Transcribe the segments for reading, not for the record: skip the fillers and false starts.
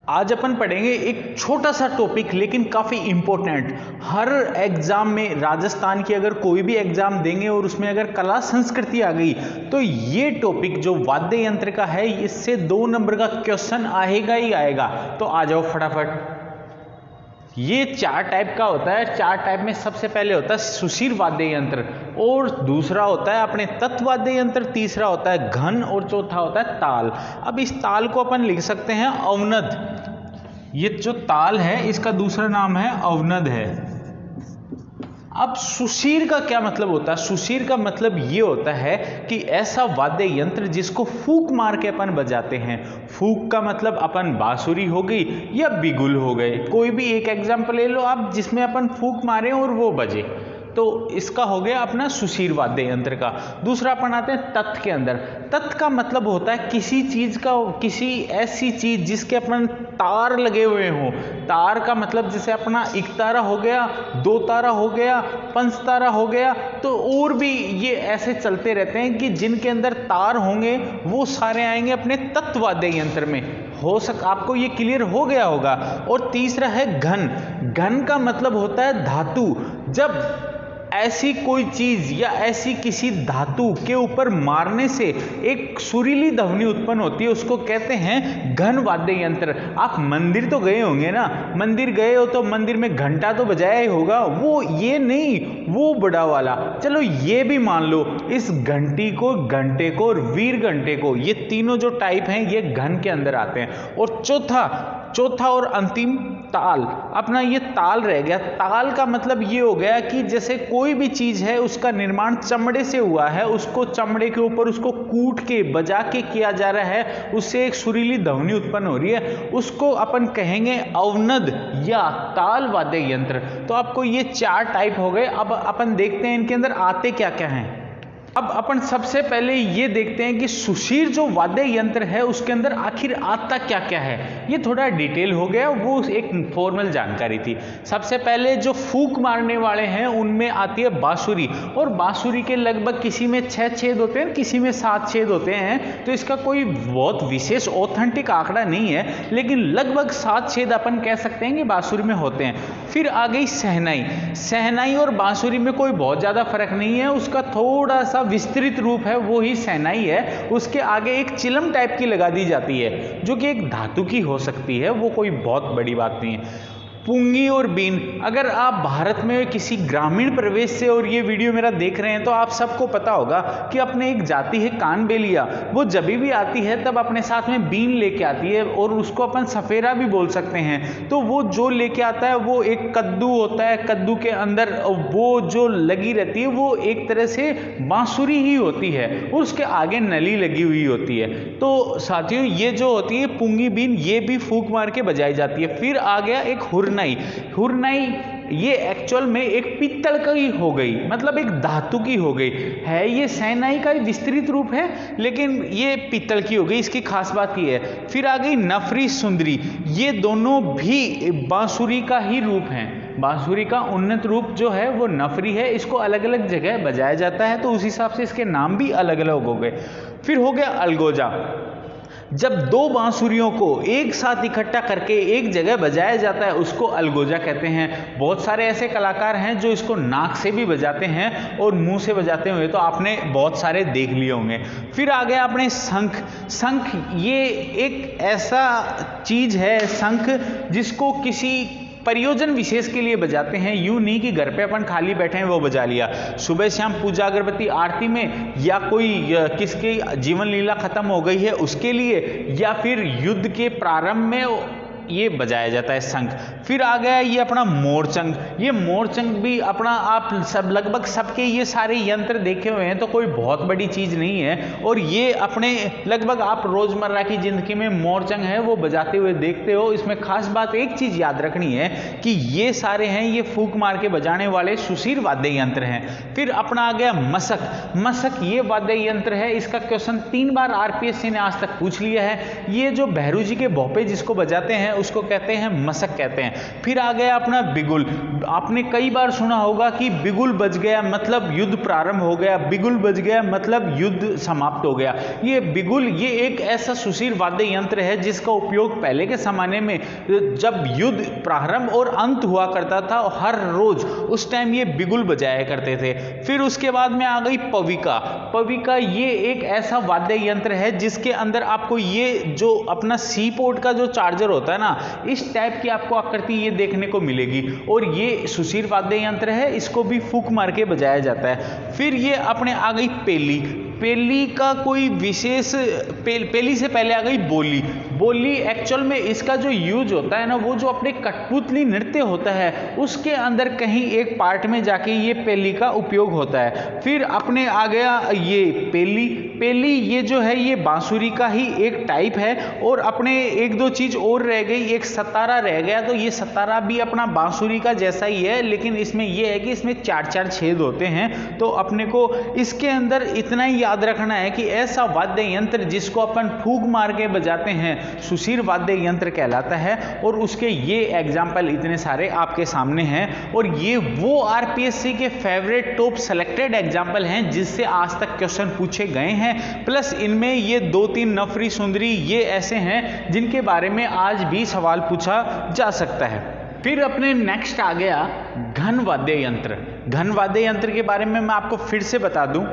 आज अपन पढ़ेंगे एक छोटा सा टॉपिक लेकिन काफ़ी इंपॉर्टेंट। हर एग्जाम में राजस्थान की अगर कोई भी एग्जाम देंगे और उसमें अगर कला संस्कृति आ गई तो ये टॉपिक जो वाद्य यंत्र का है इससे 2 नंबर का क्वेश्चन आएगा ही आएगा। तो आ जाओ फटाफट। ये 4 टाइप का होता है। 4 टाइप में सबसे पहले होता है सुशीर वाद्य यंत्र, और दूसरा होता है अपने तत्व वाद्य यंत्र, तीसरा होता है घन, और चौथा होता है ताल। अब इस ताल को अपन लिख सकते हैं अवनद। ये जो ताल है इसका दूसरा नाम है अवनद है। अब सुशीर का क्या मतलब होता है? सुशीर का मतलब ये होता है कि ऐसा वाद्य यंत्र जिसको फूंक मार के अपन बजाते हैं। फूंक का मतलब अपन बांसुरी हो गई या बिगुल हो गए, कोई भी एक एग्जाम्पल ले लो आप जिसमें अपन फूंक मारे और वो बजे, तो इसका हो गया अपना सुशीर वाद्य यंत्र का। दूसरा अपन आते हैं तत् के अंदर। तत् का मतलब होता है किसी चीज का, किसी ऐसी चीज जिसके अपन तार लगे हुए हों। तार का मतलब जैसे अपना एक तारा हो गया, 2 तारा हो गया, 5 तारा हो गया, तो और भी ये ऐसे चलते रहते हैं कि जिनके अंदर तार होंगे वो सारे आएंगे अपने तत् वाद्य यंत्र में। आपको ये क्लियर हो गया होगा। और तीसरा है घन। घन का मतलब होता है धातु। जब ऐसी कोई चीज या ऐसी किसी धातु के ऊपर मारने से एक सुरीली ध्वनि उत्पन्न होती है, उसको कहते हैं घन वाद्य यंत्र। आप मंदिर तो गए होंगे ना, मंदिर गए हो तो मंदिर में घंटा तो बजाया ही होगा, वो ये नहीं, वो बड़ा वाला। चलो ये भी मान लो, इस घंटी को, घंटे को और वीर घंटे को, ये तीनों जो टाइप हैं ये घन के अंदर आते हैं। और चौथा और अंतिम ताल। अपना ये ताल रह गया। ताल का मतलब ये हो गया कि जैसे कोई भी चीज है उसका निर्माण चमड़े से हुआ है, उसको चमड़े के ऊपर उसको कूट के बजा के किया जा रहा है, उससे एक सुरीली ध्वनि उत्पन्न हो रही है, उसको अपन कहेंगे अवनद या ताल वाद्य यंत्र। तो आपको ये 4 टाइप हो गए। अब अपन देखते हैं इनके अंदर आते क्या क्या हैं। अब अपन सबसे पहले ये देखते हैं कि सुशीर जो वाद्य यंत्र है उसके अंदर आखिर आता क्या क्या है। ये थोड़ा डिटेल हो गया, वो एक फॉर्मल जानकारी थी। सबसे पहले जो फूंक मारने वाले हैं उनमें आती है बांसुरी, और बांसुरी के लगभग किसी में 6 छेद होते हैं, किसी में 7 छेद होते हैं। तो इसका कोई बहुत विशेष ऑथेंटिक आंकड़ा नहीं है, लेकिन लगभग 7 छेद अपन कह सकते हैं कि बांसुरी में होते हैं। फिर आ गई शहनाई। शहनाई और बांसुरी में कोई बहुत ज्यादा फर्क नहीं है, उसका थोड़ा सा विस्तृत रूप है, वो ही शहनाई है। उसके आगे एक चिलम टाइप की लगा दी जाती है जो कि एक धातु की हो सकती है, वो कोई बहुत बड़ी बात नहीं है। पुंगी और बीन। अगर आप भारत में किसी ग्रामीण प्रदेश से और ये वीडियो मेरा देख रहे हैं तो आप सबको पता होगा कि अपने एक जाति है कानबेलिया, वो जब भी आती है तब अपने साथ में बीन लेके आती है, और उसको अपन सफेरा भी बोल सकते हैं। तो वो जो लेके आता है वो एक कद्दू होता है, कद्दू के अंदर वो जो लगी रहती है वो एक तरह से बांसुरी ही होती है, और उसके आगे नली लगी हुई होती है। तो साथियों ये जो होती है पुंगी बीन, ये भी फूंक मार के बजाई जाती है। फिर आ गया एक हुरनाई। ये एक्चुअल में एक पीतल की हो गई, मतलब एक धातु की हो गई है। ये शहनाई का विस्तृत रूप है लेकिन ये पीतल की हो गई, इसकी खास बात ये है। फिर आ गई नफरी सुंदरी। ये दोनों भी बांसुरी का ही रूप है। बांसुरी का उन्नत रूप जो है वो नफरी है। इसको अलग अलग जगह बजाया जाता है तो उस हिसाब से इसके नाम भी अलग अलग हो गए। फिर हो गया अलगोजा। जब 2 बांसुरियों को एक साथ इकट्ठा करके एक जगह बजाया जाता है उसको अलगोजा कहते हैं। बहुत सारे ऐसे कलाकार हैं जो इसको नाक से भी बजाते हैं और मुंह से बजाते हुए तो आपने बहुत सारे देख लिए होंगे। फिर आ गया अपने शंख। शंख ये एक ऐसा चीज है, शंख, जिसको किसी प्रयोजन विशेष के लिए बजाते हैं। यूं नहीं कि घर पे अपन खाली बैठे हैं वो बजा लिया। सुबह शाम पूजा अगरबत्ती आरती में, या कोई किसकी जीवन लीला खत्म हो गई है उसके लिए, या फिर युद्ध के प्रारंभ में ये बजाया जाता है शंख। फिर आ गया ये अपना मोरचंग। ये मोरचंग भी अपना, आप सब लगभग सबके ये सारे यंत्र देखे हुए हैं तो कोई बहुत बड़ी चीज नहीं है, और ये अपने लगभग आप रोजमर्रा की जिंदगी में मोरचंग है वो बजाते हुए देखते हो। इसमें खास बात एक चीज याद रखनी है कि ये सारे हैं ये फूंक मार के बजाने वाले सुशीर वाद्य यंत्र हैं। फिर अपना आ गया मसक। मसक ये वाद्य यंत्र है, इसका क्वेश्चन 3 बार आरपीएससी ने आज तक पूछ लिया है। ये जो भैरू जी के भोपे जिसको बजाते हैं उसको कहते हैं मशक कहते हैं। फिर आ गया अपना बिगुल। आपने कई बार सुना होगा कि बिगुल बज गया मतलब युद्ध प्रारंभ हो गया, बिगुल बज गया मतलब युद्ध समाप्त हो गया। ये बिगुल ये एक ऐसा सुशील वाद्य यंत्र है जिसका उपयोग पहले के जमाने में जब युद्ध प्रारंभ और अंत हुआ करता था, हर रोज उस टाइम ये बिगुल बजाया करते थे। फिर उसके बाद में आ गई पविका। पविका ये एक ऐसा वाद्य यंत्र है जिसके अंदर आपको ये जो अपना सी पोर्ट का जो चार्जर होता है ना, इस टाइप की आपको आकृति ये देखने को मिलेगी और ये सुशील वाद्य यंत्र है, इसको भी फूंक मार के बजाया जाता है। फिर ये अपने आ गई पेली। पेली का कोई विशेष पेली से पहले आ गई बोली। बोली एक्चुअल में इसका जो यूज होता है ना, वो जो अपने कठपुतली नृत्य होता है उसके अंदर कहीं एक पार्ट में जाके ये पेली का उपयोग होता है। फिर अपने आ गया ये पेली। पेली ये जो है ये बांसुरी का ही एक टाइप है और अपने एक दो चीज और रह गई, एक सतारा रह गया। तो ये सतारा भी अपना बांसुरी का जैसा ही है, लेकिन इसमें ये है कि इसमें 4-4 छेद होते हैं। तो अपने को इसके अंदर इतना ही याद रखना है कि ऐसा वाद्य यंत्र जिसको अपन फूंक मार के बजाते हैं सुशील वाद्य यंत्र कहलाता है। और उसके ये एग्जाम्पल इतने सारे आपके सामने हैं और ये वो आरपीएससी के फेवरेट टॉप सेलेक्टेड एग्जाम्पल हैं जिससे आज तक क्वेश्चन पूछे गए हैं। प्लस इनमें ये 2-3 नफरी सुंदरी ये ऐसे हैं जिनके बारे में आज भी सवाल पूछा जा सकता है। फिर अपने नेक्स्ट आ गया घन वाद्य यंत्र। घन वाद्य यंत्र के बारे में मैं आपको फिर से बता दूं,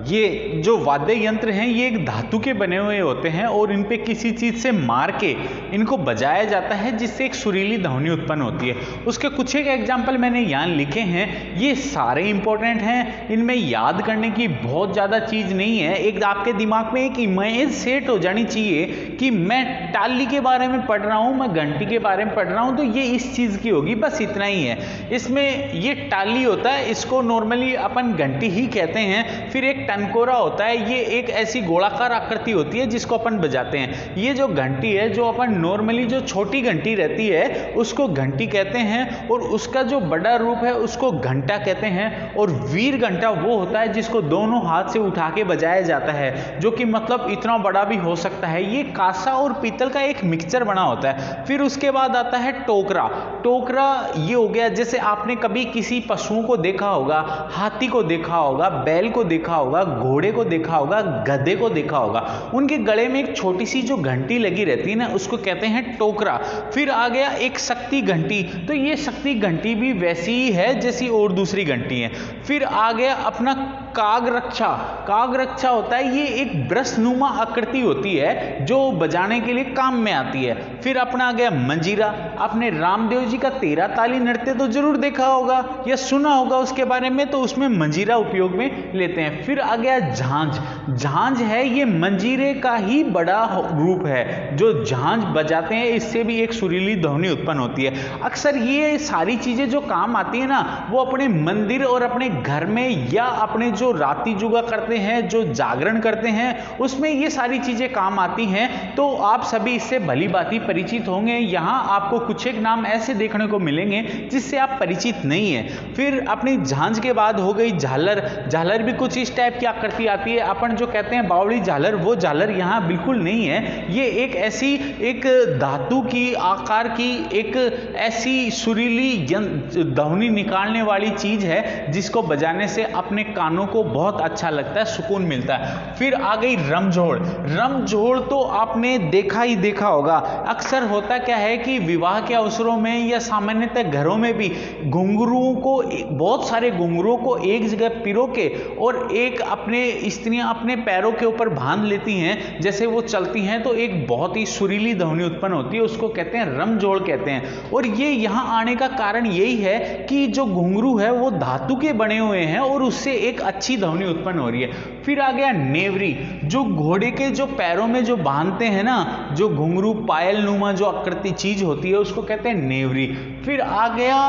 ये जो वाद्य यंत्र हैं ये एक धातु के बने हुए होते हैं और इन पे किसी चीज से मार के इनको बजाया जाता है जिससे एक सुरीली ध्वनि उत्पन्न होती है। उसके कुछ एक एग्जाम्पल मैंने यहाँ लिखे हैं, ये सारे इंपॉर्टेंट हैं, इनमें याद करने की बहुत ज़्यादा चीज़ नहीं है। एक आपके दिमाग में एक इमेज सेट हो जानी चाहिए कि मैं टाली के बारे में पढ़ रहा हूँ, मैं घंटी के बारे में पढ़ रहा हूँ, तो ये इस चीज़ की होगी, बस इतना ही है। इसमें ये टाली होता है, इसको नॉर्मली अपन घंटी ही कहते हैं। फिर एक टनकोरा होता है, ये एक ऐसी गोलाकार आकृति होती है जिसको अपन बजाते हैं। ये जो घंटी है, जो अपन नॉर्मली जो छोटी घंटी रहती है उसको घंटी कहते हैं और उसका जो बड़ा रूप है उसको घंटा कहते हैं। और वीर घंटा वो होता है जिसको दोनों हाथ से उठा के बजाया जाता है, जो कि मतलब इतना बड़ा भी हो सकता है। ये कांसा और पीतल का एक मिक्सचर बना होता है। फिर उसके बाद आता है टोकरा। टोकरा ये हो गया, जैसे आपने कभी किसी पशुओं को देखा होगा, हाथी को देखा होगा, बैल को देखा होगा, घोड़े को देखा होगा, गधे को देखा होगा, उनके गले में एक छोटी सी जो घंटी लगी रहती है ना, उसको कहते हैं टोकरा। फिर आ गया एक शक्ति घंटी। तो ये शक्ति घंटी भी वैसी ही है जैसी और दूसरी घंटी है। फिर आ गया अपना काग रक्षा। काग रक्षा होता है, ये एक ब्रश नुमा आकृति होती है जो बजाने के लिए काम में आती है। फिर अपना आ गया मंजीरा। आपने रामदेव जी का 13 ताली नृत्य तो जरूर देखा होगा या सुना होगा उसके बारे में, तो उसमें मंजीरा उपयोग में लेते हैं। फिर आ गया झांझ। झांझ है, ये मंजीरे का ही बड़ा रूप है। जो झांझ बजाते हैं इससे भी एक सुरीली ध्वनि उत्पन्न होती है। अक्सर ये सारी चीजें जो काम आती है ना, वो अपने मंदिर और अपने घर में या अपने जो राती जुगा करते हैं, जो जागरण करते हैं, उसमें ये सारी चीजें काम आती हैं। तो आप सभी इससे भली भांति परिचित होंगे। यहाँ आपको कुछ एक नाम ऐसे देखने को मिलेंगे जिससे आप परिचित नहीं है। फिर अपनी झांझ के बाद हो गई झालर। झालर भी कुछ इस टाइप की आकृति आती है। अपन जो कहते हैं बावड़ी झालर, वो झालर यहाँ बिल्कुल नहीं है। ये एक ऐसी एक धातु की आकार की एक ऐसी सुरीली ध्वनि निकालने वाली चीज है जिसको बजाने से अपने कानों को बहुत अच्छा लगता है, सुकून मिलता है। फिर आ गई रमझोड़। रमझोड़ तो आपने देखा ही देखा होगा। अक्सर होता क्या है कि विवाह के अवसरों में या सामान्यतः घरों में भी घुंघरुओं को, बहुत सारे घुंघरुओं को एक जगह पिरो के और एक अपने स्त्रियां अपने पैरों के ऊपर बांध लेती हैं, जैसे वो चलती हैं तो एक बहुत ही सुरीली ध्वनि उत्पन्न होती है, उसको कहते हैं रमझोड़ कहते हैं। और ये यहाँ आने का कारण यही है कि जो घुंघरू है वो धातु के बने हुए हैं और उससे एक अच्छी ध्वनि उत्पन्न हो रही है। फिर आ गया नेवरी। जो घोड़े के जो पैरों में जो बांधते हैं ना, जो घुंघरू पायल नुमा जो आकृति चीज होती है, उसको कहते हैं नेवरी। फिर आ गया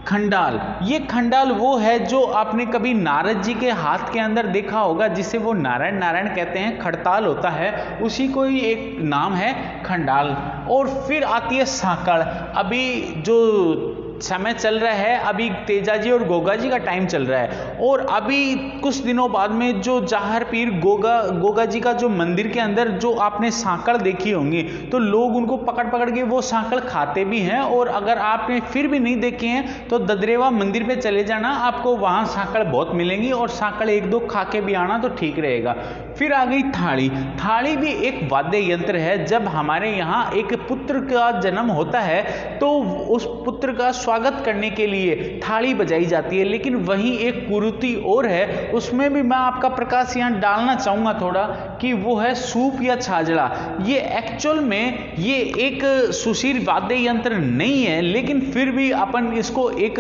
खंडाल। ये खंडाल वो है जो आपने कभी नारद जी के हाथ के अंदर देखा होगा, जिसे वो नारायण नारायण कहते हैं, खड़ताल होता है, उसी को ही एक नाम है खंडाल। और फिर आती है सांकड़। अभी जो समय चल रहा है, अभी तेजा जी और गोगा जी का टाइम चल रहा है, और अभी कुछ दिनों बाद में जो जाहर पीर गोगा जी का जो मंदिर के अंदर जो आपने सांकड़ देखी होंगी, तो लोग उनको पकड़ पकड़ के वो सांकड़ खाते भी हैं। और अगर आपने फिर भी नहीं देखे हैं तो ददरेवा मंदिर पे चले जाना, आपको वहां सांकड़ बहुत मिलेंगी, और सांकड़ एक दो खा के भी आना तो ठीक रहेगा। फिर आ गई थाली। थाली भी एक वाद्य यंत्र है। जब हमारे यहाँ एक पुत्र का जन्म होता है तो उस पुत्र का स्वागत करने के लिए थाली बजाई जाती है। लेकिन वहीं एक कुरीति और है, उसमें भी मैं आपका प्रकाश यहाँ डालना चाहूँगा थोड़ा, कि वो है सूप या छाजड़ा। ये एक्चुअल में ये एक सुशील वाद्य यंत्र नहीं है, लेकिन फिर भी अपन इसको एक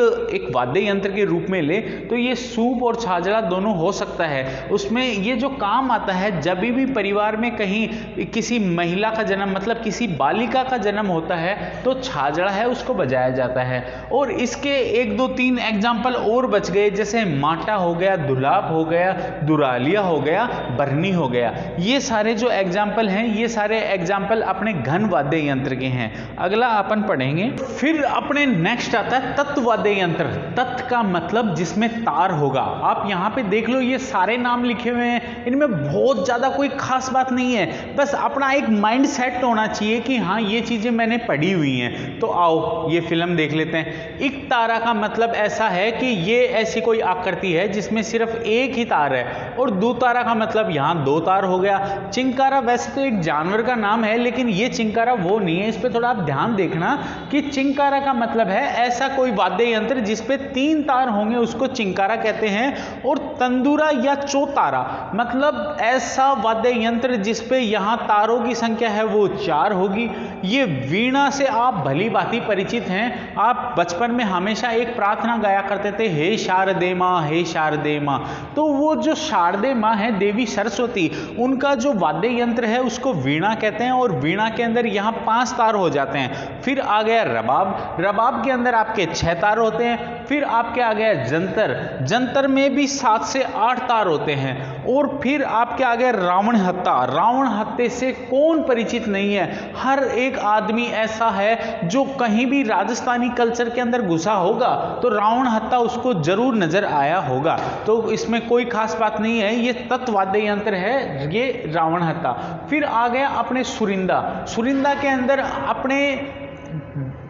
वाद्य यंत्र के रूप में ले तो ये सूप और छाजड़ा दोनों हो सकता है। उसमें ये जो काम आता है, जब भी परिवार में कहीं किसी महिला का जन्म, मतलब किसी बालिका का जन्म होता है, तो छाजड़ा है उसको बजाया जाता है। और इसके एक दो तीन एग्जाम्पल और बच गए, जैसे माटा हो गया, दुलाप हो गया, दुरालिया हो गया, बरनी हो गया। ये सारे जो एग्जाम्पल हैं, ये सारे एग्जाम्पल अपने घन वाद्य यंत्र के हैं। अगला अपन पढ़ेंगे। फिर अपने नेक्स्ट आता है तत्व वाद्य यंत्र। तत्व का मतलब जिसमें तार होगा। आप यहाँ पे देख लो, ये सारे नाम लिखे हुए हैं, इनमें बहुत ज्यादा कोई खास बात नहीं है, बस अपना एक माइंड सेट होना चाहिए कि हाँ ये चीजें मैंने पढ़ी हुई हैं। तो आओ ये फिल्म देख लेते हैं। एक तारा का मतलब ऐसा है कि ये ऐसी कोई आकृति है जिसमें सिर्फ एक ही तार है, और दो तारा का मतलब यहाँ दो तार हो गया। चिंकारा वैसे तो एक जानवर का नाम है, लेकिन ये चिंकारा वो नहीं है। इस पे थोड़ा आप ध्यान देखना कि चिंकारा का मतलब है ऐसा कोई वाद्य यंत्र जिसपे तीन तार होंगे, उसको चिंकारा कहते हैं। और तंदूरा या चौतारा मतलब ऐसा वाद्य यंत्र जिसपे यहाँ तारों की संख्या है वो 4 होगी। ये वीणा से आप भली भांति परिचित हैं। आप बचपन में हमेशा एक प्रार्थना गाया करते थे, हे शारदे माँ, हे शारदे माँ। तो वो जो शारदे माँ है, देवी सरस्वती, उनका जो वाद्य यंत्र है उसको वीणा कहते हैं। और वीणा के अंदर यहाँ 5 तार हो जाते हैं। फिर आ गया रबाब। रबाब के अंदर आपके 6 तार होते हैं। फिर आपके आ गया जंतर। जंतर में भी 7 से 8 तार होते हैं। और फिर आपके आ गया रावण हत्ता। रावण हत्ते से कौन परिचित नहीं है? हर एक आदमी ऐसा है जो कहीं भी राजस्थानी कल्चर के अंदर घुसा होगा तो रावण हत्ता उसको जरूर नजर आया होगा। तो इसमें कोई खास बात नहीं है, ये तत्वाद्य यंत्र है, ये रावण हत्ता। फिर आ गया अपने सुरिंदा। सुरिंदा के अंदर अपने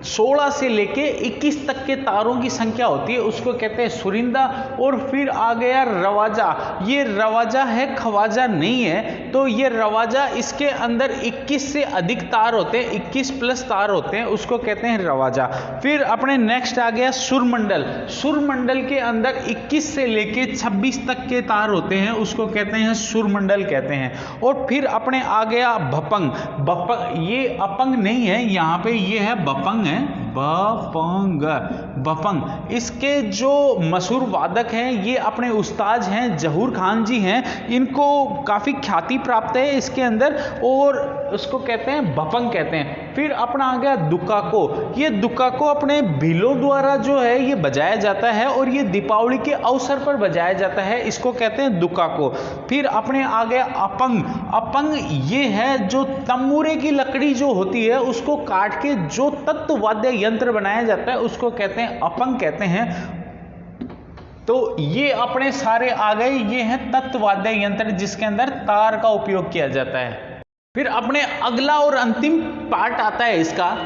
16 से लेके 21 तक के तारों की संख्या होती है, उसको कहते हैं सुरिंदा। और फिर आ गया रवाजा। ये रवाजा है, खवाजा नहीं है। तो ये रवाजा, इसके अंदर 21 से अधिक तार होते हैं, 21 प्लस तार होते हैं, उसको कहते हैं रवाजा। फिर अपने नेक्स्ट आ गया सुरमंडल। सुरमंडल के अंदर 21 से लेके 26 तक के तार होते हैं, उसको कहते हैं सुरमंडल कहते हैं। और फिर अपने आ गया भपंग। भपंग ये अपंग नहीं है, यहाँ पे ये है बपंग है, बपंग, बपंग। इसके जो मशहूर वादक हैं ये अपने उस्ताद हैं, जहूर खान जी हैं। इनको काफी ख्याति प्राप्त है इसके अंदर, और उसको कहते हैं बपंग कहते हैं। फिर अपना आ गया दुकाको। ये दुकाको अपने भीलों द्वारा जो है ये बजाया जाता है, और ये दीपावली के अवसर पर बजाया जाता है, इसको कहते हैं दुकाको। फिर अपने आ गया अपंग। अपंग ये है जो तंबूरे की लकड़ी जो होती है उसको काट के जो तत्व वाद्य यंत्र बनाया जाता है उसको कहते हैं अपंग कहते हैं। तो ये अपने सारे आ गए, ये हैं तत्व वाद्य यंत्र जिसके अंदर तार का उपयोग किया जाता है। फिर अपने अगला और अंतिम पार्ट आता है इसका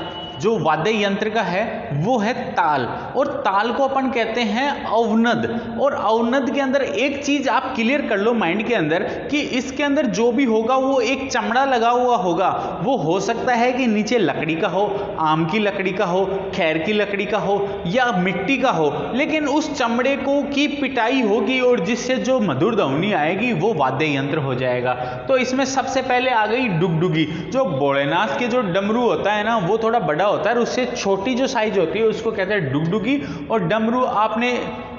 जो वाद्य यंत्र का है, वो है ताल। और ताल को अपन कहते हैं अवनद। और अवनद के अंदर एक चीज आप क्लियर कर लो माइंड के अंदर कि इसके अंदर जो भी होगा वो एक चमड़ा लगा हुआ होगा। वो हो सकता है कि नीचे लकड़ी का हो, आम की लकड़ी का हो, खैर की लकड़ी का हो, या मिट्टी का हो, लेकिन उस चमड़े को की पिटाई होगी और जिससे जो मधुर ध्वनि आएगी वो वाद्य यंत्र हो जाएगा। तो इसमें सबसे पहले आ गई डुगडुगी। जो भोलेनाथ के जो डमरू होता है ना, वो थोड़ा बड़ा होता है, उससे छोटी जो साइज होती है उसको कहते हैं डुगडुगी। और डमरू आपने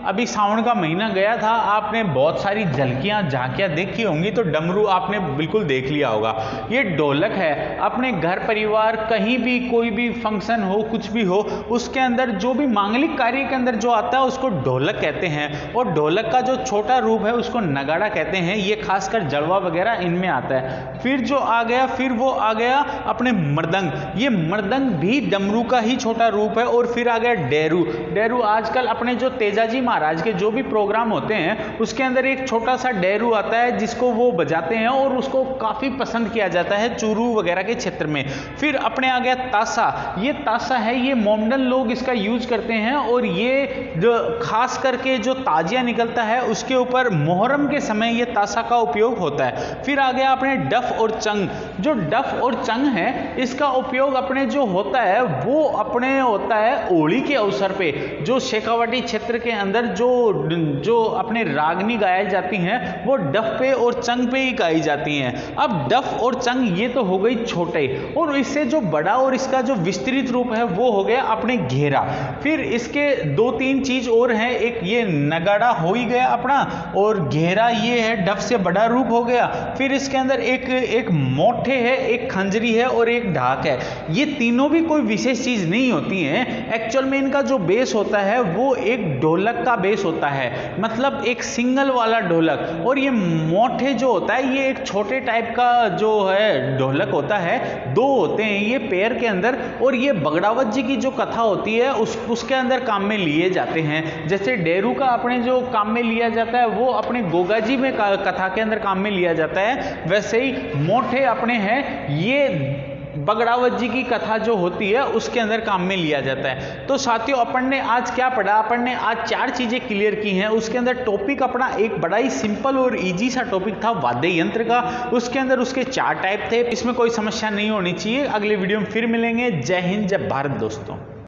अभी सावन का महीना गया था, आपने बहुत सारी झलकियां झांकियां देखी होंगी, तो डमरू आपने बिल्कुल देख लिया होगा। ये ढोलक है, अपने घर परिवार कहीं भी कोई भी फंक्शन हो, कुछ भी हो, उसके अंदर जो भी मांगलिक कार्य के अंदर जो आता है उसको ढोलक कहते हैं। और ढोलक का जो छोटा रूप है उसको नगाड़ा कहते हैं। ये खासकर जड़वा वगैरह इनमें आता है। फिर जो आ गया, फिर वो आ गया अपने मृदंग। ये मृदंग भी डमरू का ही छोटा रूप है। और फिर आ गया डेरू। डेरू आजकल अपने जो तेजाजी महाराज के जो भी प्रोग्राम होते हैं उसके अंदर एक छोटा सा डेरू आता है जिसको वो बजाते हैं और उसको काफी पसंद किया जाता है चूरू वगैरह के क्षेत्र में। फिर अपने आ गया ताशा। ये ताशा है, ये मोमडन लोग इसका यूज करते हैं और ये जो खास करके जो ताजिया निकलता है उसके ऊपर मोहर्रम के समय ये ताशा का उपयोग होता है। फिर आ गया अपने डफ और चंग। जो डफ और चंग है इसका उपयोग अपने जो होता है वो अपने होता है होली के अवसर पे, जो शेखावाटी क्षेत्र के अंदर जो अपने रागनी गाई जाती हैं वो डफ पे और चंग पे ही गाई जाती हैं। अब डफ और चंग ये तो हो गई छोटे, और इससे जो बड़ा और इसका जो विस्तृत रूप है वो हो गया अपने घेरा। फिर इसके दो तीन चीज और हैं, एक ये नगाड़ा हो ही गया अपना, और घेरा ये है डफ से बड़ा रूप हो गया। फिर इसके अंदर एक मोठे है, एक खंजरी है और एक ढाक है। ये तीनों भी कोई विशेष चीज नहीं होती हैं। एक्चुअल में इनका जो बेस होता है वो एक ढोलक का बेस होता है, मतलब एक सिंगल वाला ढोलक। और ये मोठे जो होता है ये एक छोटे टाइप का जो है ढोलक होता है। दो होते हैं ये पैर के अंदर, और ये बगड़ावत जी की जो कथा होती है उसके अंदर काम में लिए जाते हैं। जैसे डेरू का अपने जो काम में लिया जाता है वो अपने गोगा जी में कथा के अंदर काम में लिया जाता है, वैसे ही मोठे अपने हैं ये बगड़ावत जी की कथा जो होती है उसके अंदर काम में लिया जाता है। तो साथियों अपन ने आज क्या पढ़ा, अपन ने आज 4 चीजें क्लियर की हैं। उसके अंदर टॉपिक अपना एक बड़ा ही सिंपल और इजी सा टॉपिक था वाद्य यंत्र का। उसके अंदर उसके 4 टाइप थे, इसमें कोई समस्या नहीं होनी चाहिए। अगले वीडियो में फिर मिलेंगे। जय हिंद, जय भारत दोस्तों।